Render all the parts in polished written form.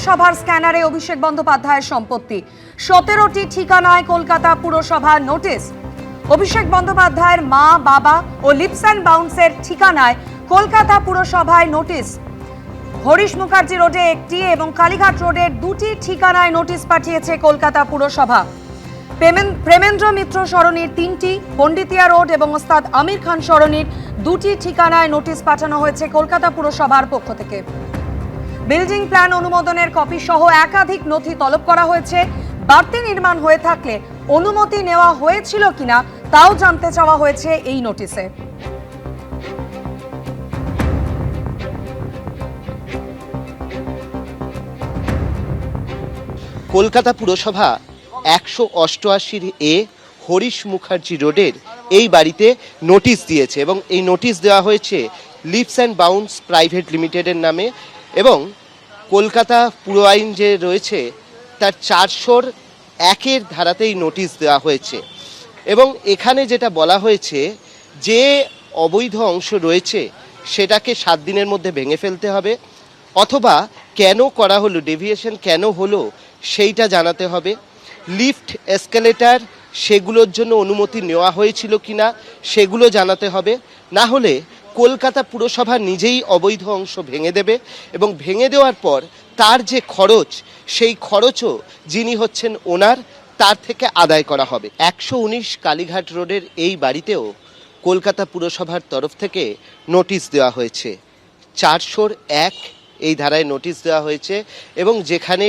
পুরসভার স্ক্যানারে অভিষেক বন্দ্যোপাধ্যায়ের সম্পত্তি। 17টি ঠিকানায় কলকাতা পুরসভার নোটিশ। অভিষেক বন্দ্যোপাধ্যায়ের মা, বাবা ও লিপস অ্যান্ড বাউন্সের ঠিকানায় কলকাতা পুরসভায় নোটিশ। হরিশ মুখার্জি রোডে একটি এবং কালীঘাট রোডের 2টি ঠিকানায় নোটিশ পাঠিয়েছে কলকাতা পুরসভা। প্রেমেন্দ্র মিত্র সরণির 3টি, পণ্ডিতিয়া রোড এবং ওস্তাদ আমির খান সরণির 2টি ঠিকানায় নোটিশ পাঠানো হয়েছে কলকাতা পুরসভার পক্ষ থেকে। বিল্ডিং প্ল্যান অনুমোদনের কপি সহ একাধিক নথি তলব করা হয়েছে। বাড়তি নির্মাণ হয়ে থাকলে অনুমতি নেওয়া হয়েছিল কিনা তাও জানতে চাওয়া হয়েছে এই নোটিশে। কলকাতা পুরসভা 188 হরিশ মুখার্জি রোডের এই বাড়িতে নোটিশ দিয়েছে এবং এই নোটিশ দেওয়া হয়েছে লিপস অ্যান্ড বাউন্স প্রাইভেট লিমিটেডের নামে এবং কলকাতা পুর আইন যে রয়েছে তার 401 ধারাতেই নোটিশ দেওয়া হয়েছে এবং এখানে যেটা বলা হয়েছে যে অবৈধ অংশ রয়েছে সেটাকে 7 দিনের মধ্যে ভেঙে ফেলতে হবে অথবা কেন করা হলো, ডেভিয়েশন কেন হলো সেইটা জানাতে হবে। লিফট, এসকেলেটার সেগুলোর জন্য অনুমতি নেওয়া হয়েছিল কিনা সেগুলো জানাতে হবে। না হলে কলকাতা পুরসভা নিজেই অবৈধ অংশ ভেঙে দেবে এবং ভেঙে দেওয়ার পর তার যে খরচ সেই খরচও যিনি হচ্ছেন ওনার তার থেকে আদায় করা হবে। 119 কালীঘাট রোডের এই বাড়িতেও কলকাতা পুরসভার তরফ থেকে নোটিশ দেওয়া হয়েছে। 401 এই ধারায় নোটিশ দেওয়া হয়েছে এবং যেখানে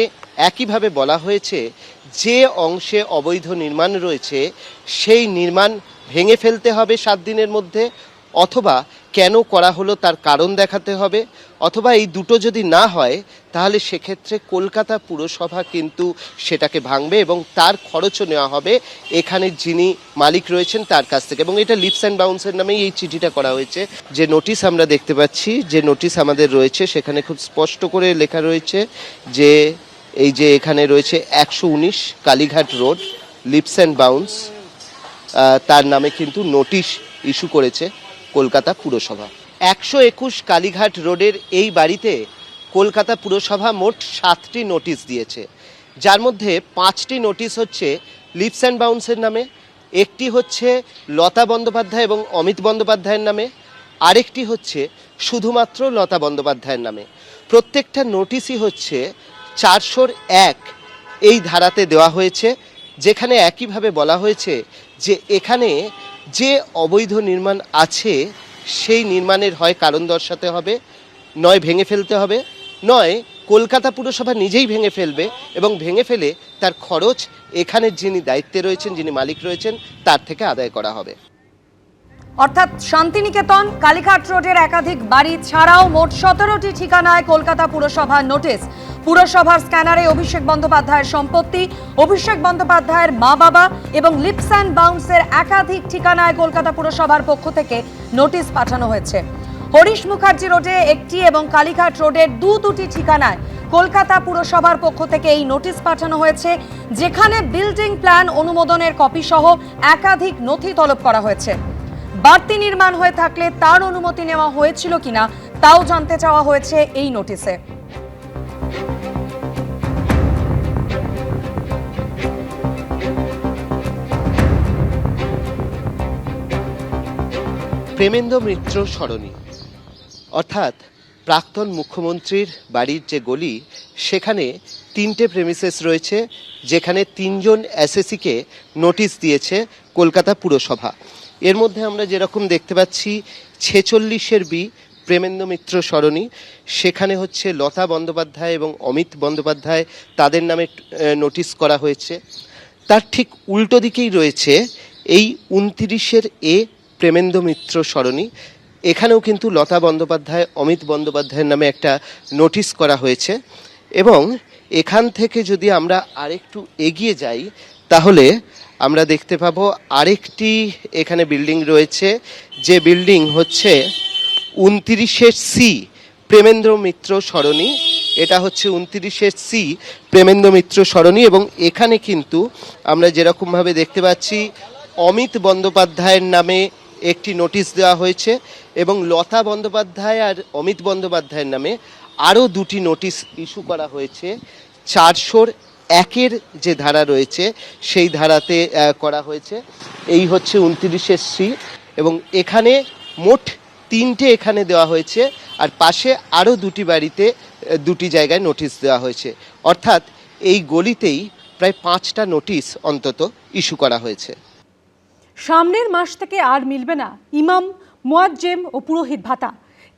একইভাবে বলা হয়েছে যে অংশে অবৈধ নির্মাণ রয়েছে সেই নির্মাণ ভেঙে ফেলতে হবে 7 দিনের মধ্যে অথবা কেন করা হলো তার কারণ দেখাতে হবে অথবা এই দুটো যদি না হয় তাহলে সেক্ষেত্রে কলকাতা পুরসভা কিন্তু সেটাকে ভাঙবে এবং তার খরচও নেওয়া হবে এখানে যিনি মালিক রয়েছেন তার কাছ থেকে। এবং এটা লিপস অ্যান্ড বাউন্সের নামেই এই চিঠিটা করা হয়েছে। যে নোটিশ আমরা দেখতে পাচ্ছি, যে নোটিশ আমাদের রয়েছে সেখানে খুব স্পষ্ট করে লেখা রয়েছে যে এই যে এখানে রয়েছে 119 Kalighat road leaps and bounce, তার নামে কিন্তু নোটিশ ইস্যু করেছে কলকাতা পুরসভা। 121 কালীঘাট রোডের এই বাড়িতে কলকাতা পুরসভা মোট 7টি নোটিশ দিয়েছে, যার মধ্যে 5টি নোটিশ হচ্ছে লিপস অ্যান্ড বাউন্সের নামে, একটি হচ্ছে লতা বন্দ্যোপাধ্যায় এবং অমিত বন্দ্যোপাধ্যায়ের নামে, আরেকটি হচ্ছে শুধুমাত্র লতা বন্দ্যোপাধ্যায়ের নামে। প্রত্যেকটা নোটিশই হচ্ছে 401 এই ধারাতে দেওয়া হয়েছে, যেখানে একইভাবে বলা হয়েছে যে এখানে যে অবৈধ নির্মাণ আছে সেই নির্মাণের হয় কারণ দর্শাতে হবে, নয় ভেঙে ফেলতে হবে, নয় কলকাতা পুরসভা নিজেই ভেঙে ফেলবে এবং ভেঙে ফেলে তার খরচ এখানের যিনি দায়িত্বে রয়েছেন, যিনি মালিক রয়েছেন তার থেকে আদায় করা হবে। অর্থাৎ শান্তিনিকেতন, কালীঘাট রোডের একাধিক বাড়ি ছাড়াও মোট 17টি ঠিকানায় কলকাতা পুরসভার নোটিশ। পুরসভার স্ক্যানারে অভিষেক বন্দ্যোপাধ্যায়ের সম্পত্তি, অভিষেক বন্দ্যোপাধ্যায়ের মা, বাবা এবং লিপস অ্যান্ড বাউন্সের একাধিক ঠিকানায় কলকাতা পুরসভার পক্ষ থেকে নোটিশ পাঠানো হয়েছে। হরিশ মুখার্জি রোডে একটি এবং কালীঘাট রোডের দুটি ঠিকানায় কলকাতা পুরসভার পক্ষ থেকে এই নোটিশ পাঠানো হয়েছে, যেখানে বিল্ডিং প্ল্যান অনুমোদনের কপি সহ একাধিক নথি তলব করা হয়েছে। বাড়তি নির্মাণ হয়ে থাকলে তার অনুমতি নেওয়া হয়েছিল কিনা তাও জানতে চাওয়া হয়েছে এই নোটিশে। প্রেমেন্দ্র মিত্র সরণি অর্থাৎ প্রাক্তন মুখ্যমন্ত্রীর বাড়ির যে গলি, সেখানে 3টে প্রেমিসেস রয়েছে, যেখানে 3জন এসএসসিকে নোটিশ দিয়েছে কলকাতা পুরসভা। এর মধ্যে আমরা যেরকম দেখতে পাচ্ছি 46 বি প্রেমেন্দ্র মিত্র সরণি, সেখানে হচ্ছে লতা বন্দ্যোপাধ্যায় এবং অমিত বন্দ্যোপাধ্যায় তাদের নামে নোটিশ করা হয়েছে। তার ঠিক উল্টো দিকেই রয়েছে এই 29 এ প্রেমেন্দ্র মিত্র সরণি, এখানেও কিন্তু লতা বন্দ্যোপাধ্যায়, অমিত বন্দ্যোপাধ্যায়ের নামে একটা নোটিশ করা হয়েছে। এবং এখান থেকে যদি আমরা আরেকটু এগিয়ে যাই তাহলে আমরা দেখতে পাবো আরেকটি এখানে বিল্ডিং রয়েছে, যে বিল্ডিং হচ্ছে 29 সি প্রেমেন্দ্র মিত্র সরণি। এটা হচ্ছে 29 সি প্রেমেন্দ্র মিত্র সরণি এবং এখানে কিন্তু আমরা যেরকমভাবে দেখতে পাচ্ছি অমিত বন্দ্যোপাধ্যায়ের নামে একটি নোটিশ দেওয়া হয়েছে এবং লতা বন্দ্যোপাধ্যায় আর অমিত বন্দ্যোপাধ্যায়ের নামে আরও দুটি নোটিশ ইস্যু করা হয়েছে 401-এর যে ধারা রয়েছে সেই ধারাতে করা হয়েছে। এই হচ্ছে 29-C এবং এখানে মোট 3টে এখানে দেওয়া হয়েছে, আর পাশে আরও দুটি বাড়িতে দুটি জায়গায় নোটিশ দেওয়া হয়েছে। অর্থাৎ এই গলিতেই প্রায় 5টা নোটিশ অন্তত ইস্যু করা হয়েছে। সামনের মাস থেকে আর মিলবে না ইমাম, মুয়াজ্জেম ও পুরোহিত ভাতা।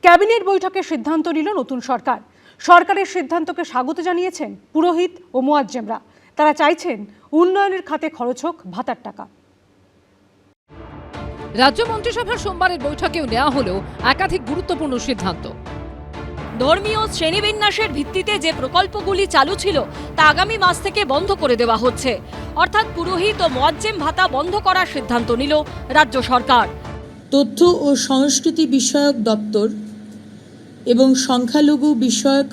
ক্যাবিনেট বৈঠকে সিদ্ধান্ত নিল নতুন সরকার। সরকারের সিদ্ধান্তকে স্বাগত জানিয়েছেন পুরোহিত ও মুয়াজ্জেমরা। তারা চাইছেন উন্নয়নের খাতে খরচ হোক ভাতার টাকা। রাজ্য মন্ত্রিসভার সোমবারের বৈঠকেও নেওয়া হলো একাধিক গুরুত্বপূর্ণ সিদ্ধান্ত। ধর্মীয় শ্রেণীবিন্যাসের ভিত্তিতে যে প্রকল্পগুলি চালু ছিল তা আগামী মাস থেকে বন্ধ করে দেওয়া হচ্ছে। অর্থাৎ পুরোহিত ও মুয়াজ্জেম ভাতা বন্ধ করার সিদ্ধান্ত নিল রাজ্য সরকার। তথ্য ও সংস্কৃতি বিষয়ক দপ্তর এবং সংখ্যালঘু বিষয়ক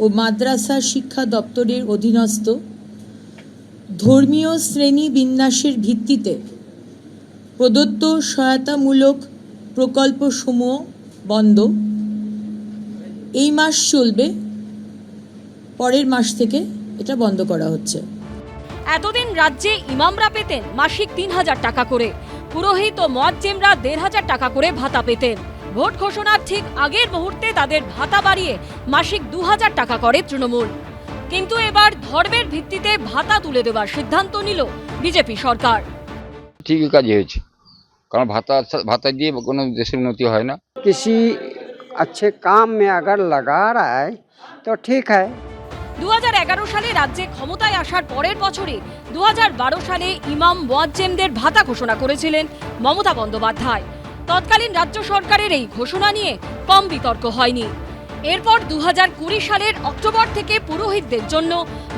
ও মাদ্রাসা শিক্ষা দপ্তরের অধীনস্থ ধর্মীয় শ্রেণী বিন্যাসের ভিত্তিতে প্রদত্ত সহায়তামূলক প্রকল্পসমূহ বন্ধ। এই মাস চলবে, পরের মাস থেকে এটা বন্ধ করা হচ্ছে। এতদিন রাজ্যে ইমামরা পেতেন মাসিক 3,000 টাকা করে, পুরোহিত ও মুয়াজ্জেমরা 1,500 টাকা করে ভাতা পেতেন। ভোট ঘোষণার ঠিক আগের মুহূর্তে তাদের ভাতা বাড়িয়ে মাসিক 2,000 টাকা করে তৃণমূল। কিন্তু এবার ধর্মের ভিত্তিতে ভাতা তুলে দেওয়ার সিদ্ধান্ত নিল বিজেপি সরকার। ঠিকই কাজ হয়েছে, কারণ ভাতা দিয়ে কোনো দেশের উন্নতি হয় না। किसी अच्छे काम में अगर लगा रहा है तो ठीक है। 2011 সালে রাজ্যে ক্ষমতায় আসার পরের বছরই 2012 সালে ইমাম মুয়াজ্জেমদের ভাতা ঘোষণা করেছিলেন মমতা বন্দ্যোপাধ্যায়। তৎকালীন রাজ্য সরকারের এই ঘোষণা নিয়ে কম বিতর্ক হয়নি। এরপর 2020 সালের অক্টোবর থেকে পুরোহিতদের জন্য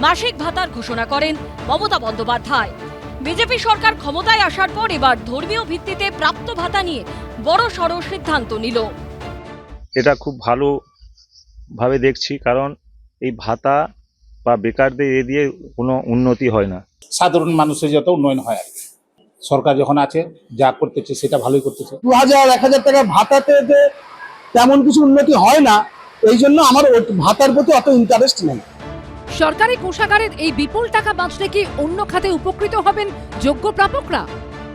মাসিক ভাতার ঘোষণা করেন মমতা বন্দ্যোপাধ্যায়। বিজেপি সরকার ক্ষমতায় আসার পর এবার ধর্মীয় ভিত্তিতে প্রাপ্ত ভাতা নিয়ে বড় সড় সিদ্ধান্ত নিল। এটা খুব ভালোভাবে দেখছি, কারণ এই ভাতা বা বেকারদের এ দিয়ে কোনো উন্নতি হয় না। সাধারণ মানুষের যত উন্নয়ন হয় আর কি। সরকার যখন আছে যা করতেছে সেটা ভালোই করতেছে। 2,000-1,000 টাকা ভাতাতে যে তেমন কিছু উন্নতি হয় না, এই জন্য আমার ভাতার প্রতি অত ইন্টারেস্ট নেই। সরকারি কোষাগারের এই বিপুল টাকা বাঁচলে কি অন্য খাতে উপকৃত হবেন যোগ্য প্রাপকরা?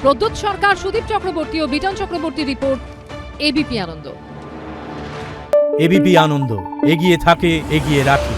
প্রদ্যোৎ সরকার, সুদীপ চক্রবর্তী ও বিজন চক্রবর্তীর রিপোর্ট, এবিপি আনন্দ। এবিপি আনন্দ, এগিয়ে থাকে, এগিয়ে রাখে।